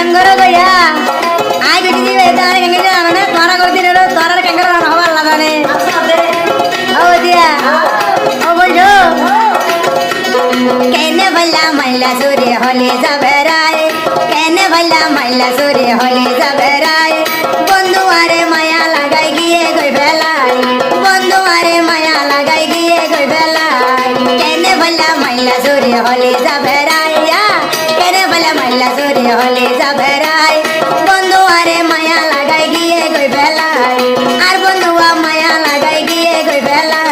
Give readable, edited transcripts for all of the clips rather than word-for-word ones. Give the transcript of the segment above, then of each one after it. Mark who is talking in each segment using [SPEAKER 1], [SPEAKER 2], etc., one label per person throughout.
[SPEAKER 1] ಕಂಗರ ಗಯ್ಯ ಆಯ್ ಬಿಟ್ಟಿದ್ದೀವಿ ತಾನೆ ಹೆಂಗಿದೆ ನಾನು ತ್ವರ ಕೊಡ್ತೀನಿ ತ್ವರ ಕಂಗರ ನಾನು ಹವಲ್ಲ ತಾನೆ ಹೌದಿಯಾ ಹೋಗ್ಬಿಟ್ಟು কেনে বললা মাইলা সুরে হলে যাবে রায় কেনে বললা মাইলা সুরে হলে যাবে রায় বন্ধু আরে মায়া লাগাই গিয়ে গই বেলায় বন্ধু আরে মায়া লাগাই গিয়ে গই বেলায় কেনে বললা মাইলা সুরে হলে যাবে রায় কেনে বললা মাইলা সুরে হলে যাবে রায় বন্ধু আরে মায়া লাগাই গিয়ে গই বেলায় আর বন্ধু মায়া লাগাই গিয়ে গই বেলায়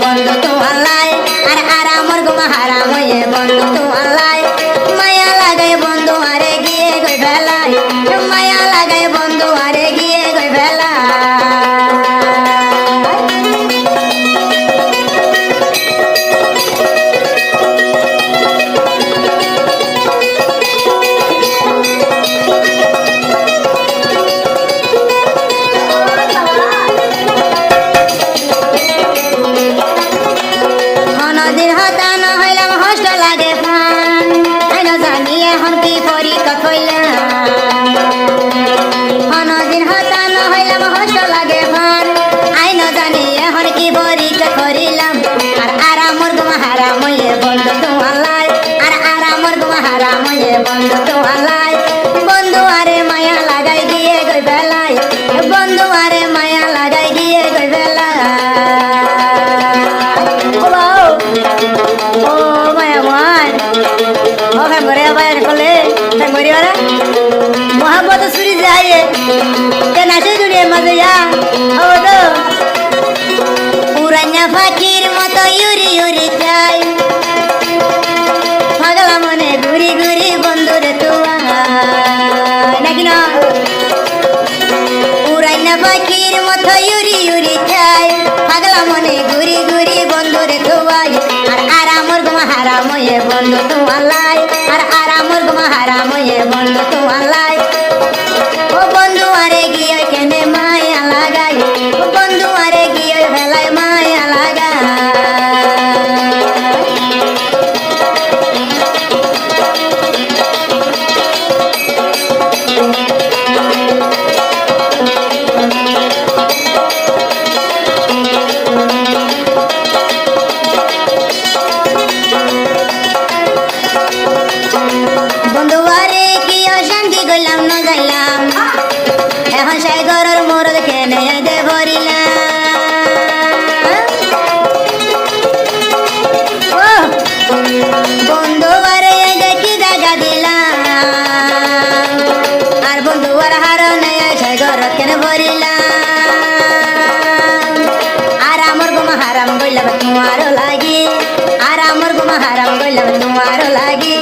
[SPEAKER 1] বন্ধু তোমালাই আর আরামর গুমা হারাম হয়ে বন্ধু তোমালাই মায়া লাগাই বন্ধু আরে গিয়ে গই বেলায় মায়া লাগাই বন্ধু আরে গিয়ে গই বেলায় বন্ধু তোমালাই বন্ধু আরে মায়া লাগাই গিয়ে গই বেলায় বন্ধু আরে মায়া লাগাই গিয়ে গই বেলায় ও মায়া মান ও ফেমরে আবার কলে ফেমরি ওরা মোহাম্মদ সুরি যায় তে নাচে জুড়ে মজা ইয়া ও তো পুরানা ফাকির মতো ইউরি ইউরি চাই পাগলা মনে ঘুরি ঘুরি বন্ধুরে নাকি না পুরাইনা পাখির মতো ইউরি ইউরি চাই পাগলা মনে ঘুরি ঘুরি বন্ধুরে তোয়াই আর আরামর গুমা হারাম হয়ে বন্ধু তোমালাই আর আরামর গুমা হারাম হয়ে বন্ধু তোমালাই ও বন্ধু আরে গিয়ে কেনে মায়া লাগাই ও বন্ধু আরে গিয়ে ভেলায় মায়া লাগাই বন্ধুবারে কি অশান্তি করলাম না যাইলাম এখন সেই ঘরের মোরদ খেনে দে ভরিলাম বন্ধুবারে দেখি দেখা দিলাম আর বন্ধুবার হারনে সেই ঘরত কেন ভরিলাম আর আমার গুমা হারাম গইলাম তোমারও লাগি আর আমার গুমা হারাম গইলাম তোমারও লাগি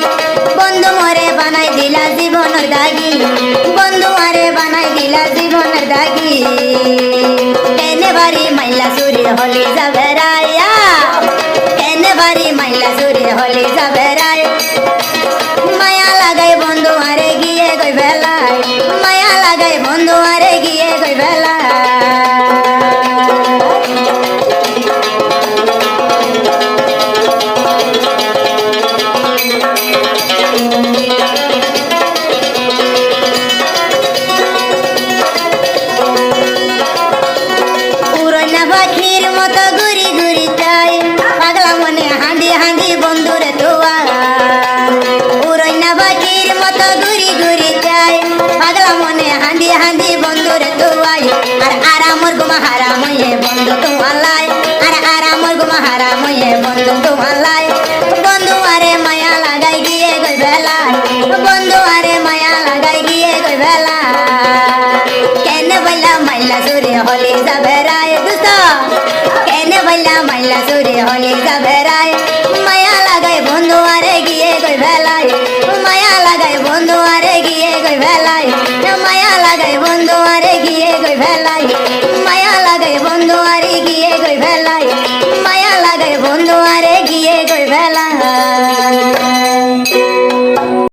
[SPEAKER 1] বন্ধু মরে বানাই দিলা জীবনের দাগি বন্ধু আরে বানাই দিলা জীবনের দাগি কেনে বাড়ি মাইলা সুরি হলি যাবে রায়া কেনে বাড়ি মাইলা সুরি হলি যাবে রায় মায়া লাগাই বন্ধু আরে গিয়ে গই বেলায় মায়া লাগাই বন্ধু আরে গিয়ে গই বেলায় পাখির মতো ঘুরি ঘুরি চাই পাগলা মনে হাঁদি হাঁদি বন্ধুরে তোয়া উড়না পাখির মতো ঘুরি ঘুরি চাই পাগলা মনে হাঁদি হাঁদি বন্ধুরে তোয়াই আর আরামর গুমা হারাম হয়ে বন্ধু তোমালাই আর আরামর গুমা হারাম হয়ে বন্ধু তোমালাই বন্ধু আরে মায়া লাগাই গিয়ে গই বেলায় বন্ধু আরে মায়া লাগাই গিয়ে গই বেলায় কেনে বললা মাইলা সুরে হলি যাবে রায় দুস্ত কেনে বললা মাইলা চুরি হলি যাবে রায় মায়া লাগাই বন্ধু আরে গিয়ে কই ভেলাই মায়া লাগাই বন্ধু আরে গিয়ে কই ভেলাই মায়া লাগাই বন্ধু আরে গিয়ে কই ভেলাই মায়া লাগাই বন্ধু আরে গিয়ে কই ভেলাই মায়া লাগাই বন্ধু আরে গিয়ে কই ভেলাই